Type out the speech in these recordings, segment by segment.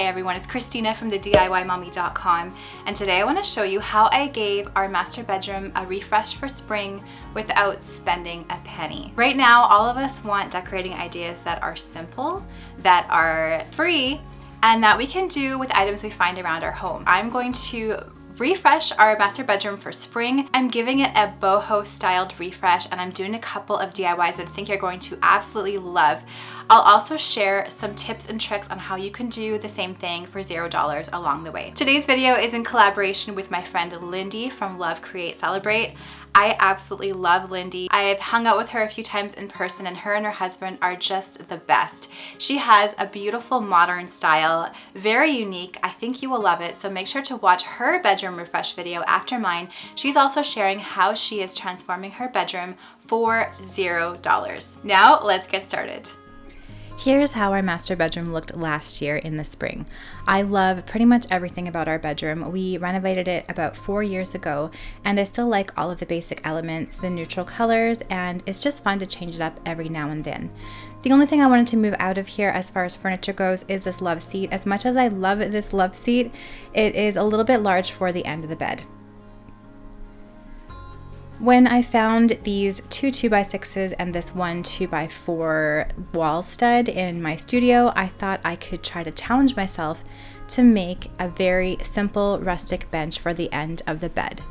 Hey everyone, it's Christina from the DIYmommy.com, and today I want to show you how I gave our master bedroom a refresh for spring without spending a penny. Right now, all of us want decorating ideas that are simple, that are free, and that we can do with items we find around our home. I'm going to refresh our master bedroom for spring. I'm giving it a boho styled refresh, and I'm doing a couple of DIYs that I think you're going to absolutely love. I'll also share some tips and tricks on how you can do the same thing for $0 along the way. Today's video is in collaboration with my friend Lindy from Love, Create, Celebrate. I absolutely love Lindy. I've hung out with her a few times in person, and her husband are just the best. She has a beautiful modern style, very unique. I think you will love it, so make sure to watch her bedroom refresh video after mine. She's also sharing how she is transforming her bedroom for $0. Now let's get started. Here's how our master bedroom looked last year in the spring. I love pretty much everything about our bedroom. We renovated it about 4 years ago, and I still like all of the basic elements, the neutral colors, and it's just fun to change it up every now and then. The only thing I wanted to move out of here as far as furniture goes is this love seat. As much as I love this love seat, it is a little bit large for the end of the bed. When I found these two 2x6s and this one 2x4 wall stud in my studio, I thought I could try to challenge myself to make a very simple rustic bench for the end of the bed.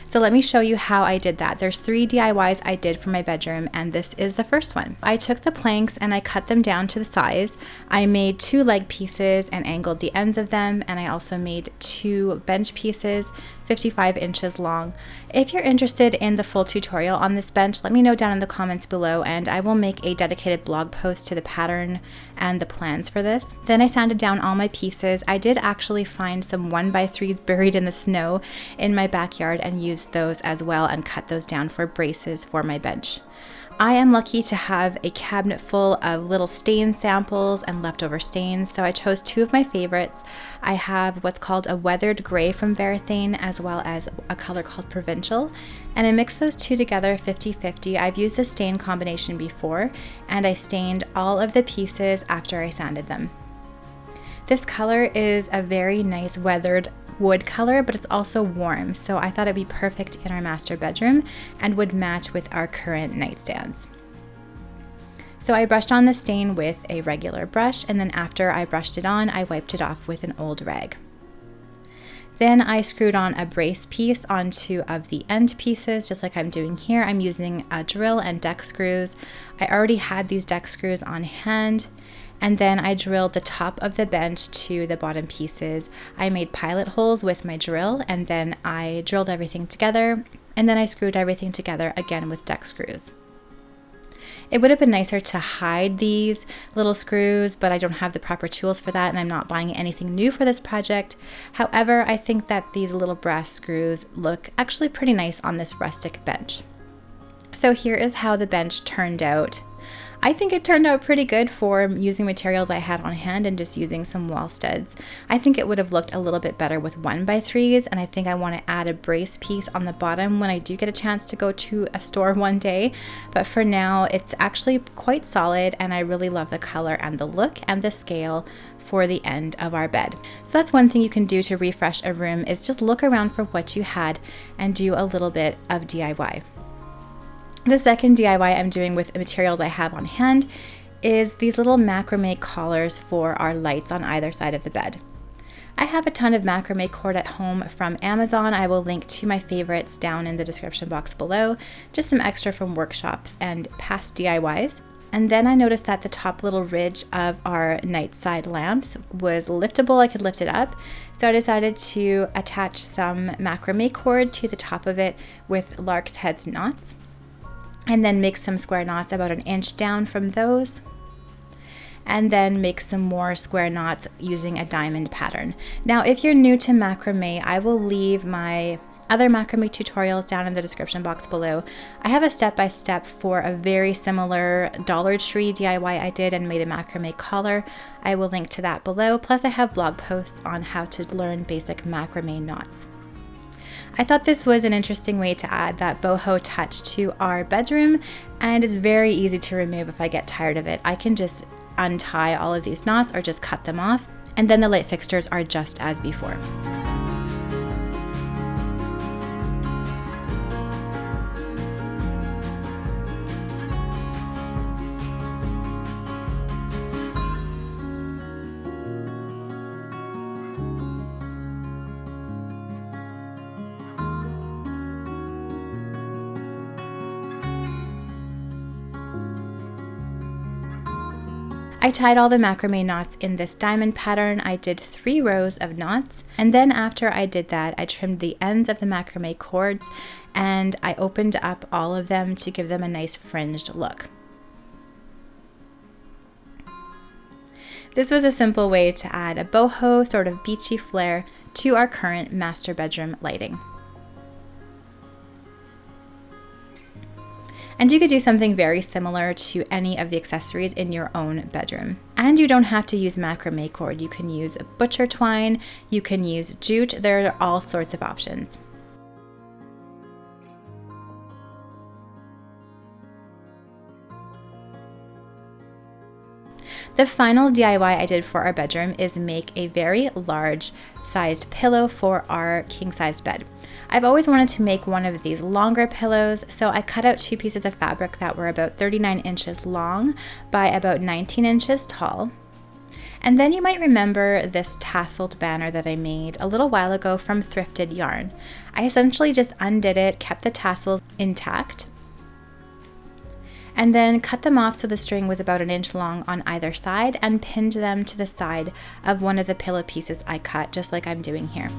So let me show you how I did that. There's 3 DIYs I did for my bedroom, and this is the first one. I took the planks and I cut them down to the size. I made 2 leg pieces and angled the ends of them, and I also made 2 bench pieces 55 inches long. If you're interested in the full tutorial on this bench, let me know down in the comments below, and I will make a dedicated blog post to the pattern and the plans for this. Then I sanded down all my pieces. I did actually find some 1x3s buried in the snow in my backyard and used those as well and cut those down for braces for my bench. I am lucky to have a cabinet full of little stain samples and leftover stains, so I chose 2 of my favorites. I have what's called a weathered gray from Varathane, as well as a color called Provincial, and I mixed those 2 together 50-50. I've used the stain combination before, and I stained all of the pieces after I sanded them. This color is a very nice weathered wood color, but it's also warm, so I thought it'd be perfect in our master bedroom and would match with our current nightstands. So I brushed on the stain with a regular brush, and then after I brushed it on, I wiped it off with an old rag. Then I screwed on a brace piece on 2 of the end pieces, just like I'm doing here. I'm using a drill and deck screws. I already had these deck screws on hand, and then I drilled the top of the bench to the bottom pieces. I made pilot holes with my drill, and then I drilled everything together, and then I screwed everything together again with deck screws. It would have been nicer to hide these little screws, but I don't have the proper tools for that, and I'm not buying anything new for this project. However, I think that these little brass screws look actually pretty nice on this rustic bench. So here is how the bench turned out. I think it turned out pretty good for using materials I had on hand and just using some wall studs. I think it would have looked a little bit better with 1x3s, and I think I want to add a brace piece on the bottom when I do get a chance to go to a store one day. But for now, it's actually quite solid, and I really love the color and the look and the scale for the end of our bed. So that's one thing you can do to refresh a room, is just look around for what you had and do a little bit of DIY. The second DIY I'm doing with the materials I have on hand is these little macrame collars for our lights on either side of the bed. I have a ton of macrame cord at home from Amazon. I will link to my favorites down in the description box below, just some extra from workshops and past DIYs. And then I noticed that the top little ridge of our night side lamps was liftable. I could lift it up. So I decided to attach some macrame cord to the top of it with lark's heads knots, and then make some square knots about 1 inch down from those, and then make some more square knots using a diamond pattern. Now, if you're new to macrame, I will leave my other macrame tutorials down in the description box below. I have a step-by-step for a very similar Dollar Tree DIY I did and made a macrame collar. I will link to that below. Plus I have blog posts on how to learn basic macrame knots. I thought this was an interesting way to add that boho touch to our bedroom, and it's very easy to remove if I get tired of it. I can just untie all of these knots or just cut them off, And then the light fixtures are just as before. I tied all the macrame knots in this diamond pattern. I did 3 rows of knots, and then after I did that, I trimmed the ends of the macrame cords and I opened up all of them to give them a nice fringed look. This was a simple way to add a boho sort of beachy flair to our current master bedroom lighting. And you could do something very similar to any of the accessories in your own bedroom. And you don't have to use macrame cord. You can use butcher twine, you can use jute, there are all sorts of options. The final DIY I did for our bedroom is make a very large sized pillow for our king sized bed. I've always wanted to make one of these longer pillows, so I cut out 2 pieces of fabric that were about 39 inches long by about 19 inches tall. And then you might remember this tasseled banner that I made a little while ago from thrifted yarn. I essentially just undid it, kept the tassels intact, and then cut them off so the string was about 1 inch long on either side and pinned them to the side of one of the pillow pieces I cut, just like I'm doing here.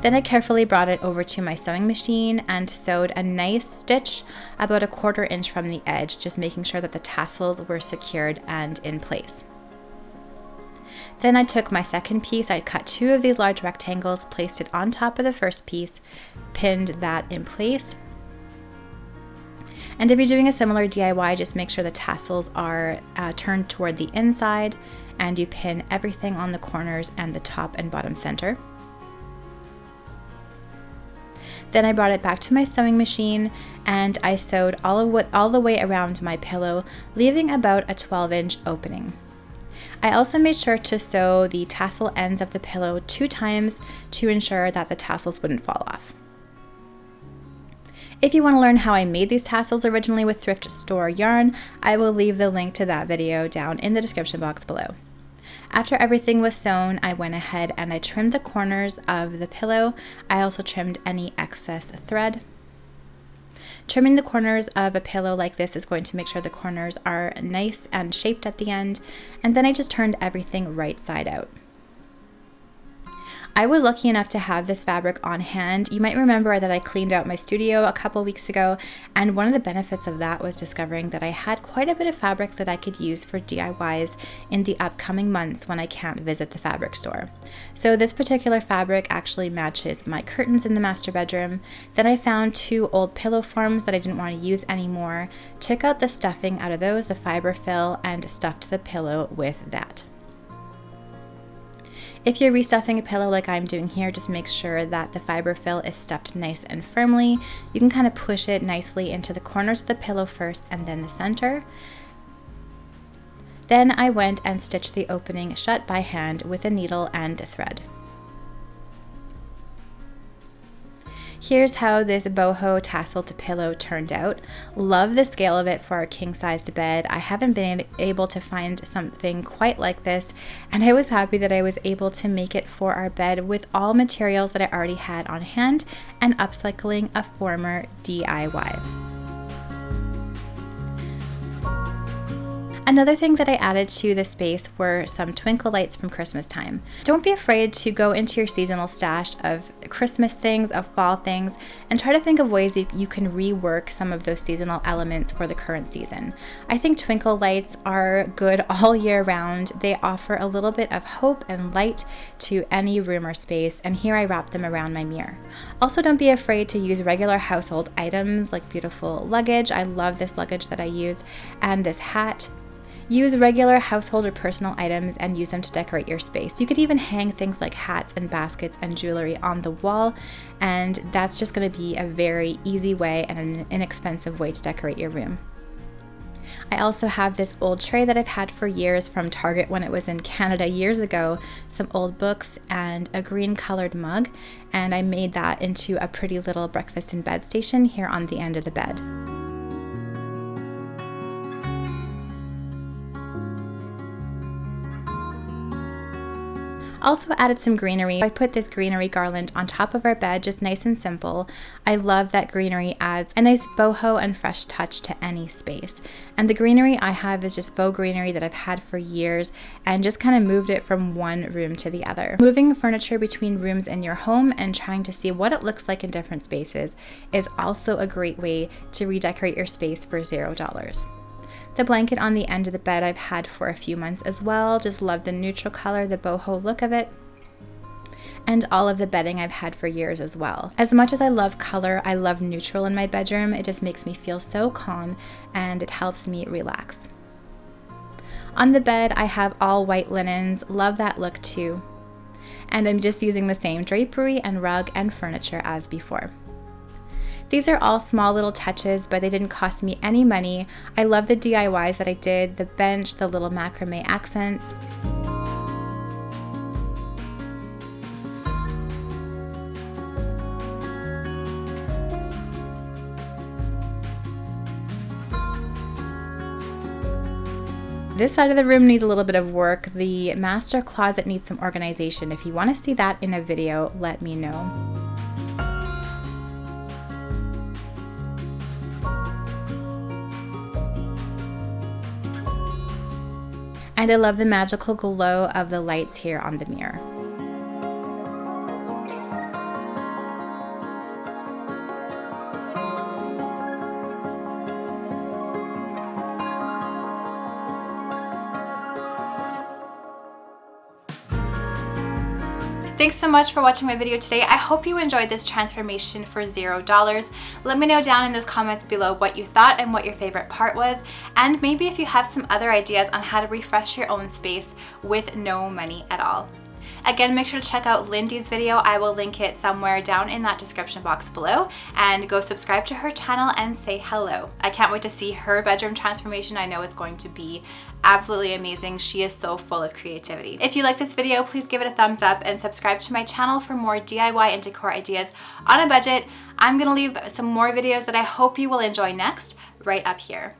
Then I carefully brought it over to my sewing machine and sewed a nice stitch about 1/4 inch from the edge, just making sure that the tassels were secured and in place. Then I took my second piece, I cut 2 of these large rectangles, placed it on top of the first piece, pinned that in place. And if you're doing a similar DIY, just make sure the tassels are turned toward the inside and you pin everything on the corners and the top and bottom center. Then I brought it back to my sewing machine and I sewed all the way around my pillow, leaving about a 12-inch opening. I also made sure to sew the tassel ends of the pillow 2 times to ensure that the tassels wouldn't fall off. If you want to learn how I made these tassels originally with thrift store yarn, I will leave the link to that video down in the description box below. After everything was sewn, I went ahead and I trimmed the corners of the pillow. I also trimmed any excess thread. Trimming the corners of a pillow like this is going to make sure the corners are nice and shaped at the end, and then I just turned everything right side out. I was lucky enough to have this fabric on hand. You might remember that I cleaned out my studio a couple weeks ago, and one of the benefits of that was discovering that I had quite a bit of fabric that I could use for DIYs in the upcoming months when I can't visit the fabric store. So this particular fabric actually matches my curtains in the master bedroom. Then I found 2 old pillow forms that I didn't want to use anymore, took out the stuffing out of those, the fiber fill, and stuffed the pillow with that. If you're restuffing a pillow like I'm doing here, just make sure that the fiber fill is stuffed nice and firmly. You can kind of push it nicely into the corners of the pillow first and then the center. Then I went and stitched the opening shut by hand with a needle and a thread. Here's how this boho tasseled pillow turned out. Love the scale of it for our king-sized bed. I haven't been able to find something quite like this, and I was happy that I was able to make it for our bed with all materials that I already had on hand and upcycling a former DIY. Another thing that I added to the space were some twinkle lights from Christmas time. Don't be afraid to go into your seasonal stash of Christmas things, of fall things, and try to think of ways you can rework some of those seasonal elements for the current season. I think twinkle lights are good all year round. They offer a little bit of hope and light to any room or space, and here I wrap them around my mirror. Also, don't be afraid to use regular household items like beautiful luggage. I love this luggage that I used, and this hat. Use regular household or personal items and use them to decorate your space. You could even hang things like hats and baskets and jewelry on the wall, and that's just going to be a very easy way and an inexpensive way to decorate your room. I also have this old tray that I've had for years from Target when it was in Canada years ago, some old books and a green colored mug, and I made that into a pretty little breakfast in bed station here on the end of the bed. Also added some greenery. I put this greenery garland on top of our bed, just nice and simple. I love that greenery adds a nice boho and fresh touch to any space. And the greenery I have is just faux greenery that I've had for years and just kind of moved it from one room to the other. Moving furniture between rooms in your home and trying to see what it looks like in different spaces is also a great way to redecorate your space for $0. The blanket on the end of the bed I've had for a few months as well. Just love the neutral color, the boho look of it. And all of the bedding I've had for years as well. As much as I love color, I love neutral in my bedroom. It just makes me feel so calm and it helps me relax. On the bed, I have all white linens. Love that look too. And I'm just using the same drapery and rug and furniture as before. These are all small little touches, but they didn't cost me any money. I love the DIYs that I did, the bench, the little macrame accents. This side of the room needs a little bit of work. The master closet needs some organization. If you want to see that in a video, let me know. And I love the magical glow of the lights here on the mirror. Thanks so much for watching my video today. I hope you enjoyed this transformation for $0. Let me know down in those comments below what you thought and what your favorite part was, and maybe if you have some other ideas on how to refresh your own space with no money at all. Again, make sure to check out Lindy's video. I will link it somewhere down in that description box below, and go subscribe to her channel and say hello. I can't wait to see her bedroom transformation. I know it's going to be absolutely amazing. She is so full of creativity. If you like this video, please give it a thumbs up and subscribe to my channel for more DIY and decor ideas on a budget. I'm gonna leave some more videos that I hope you will enjoy next right up here.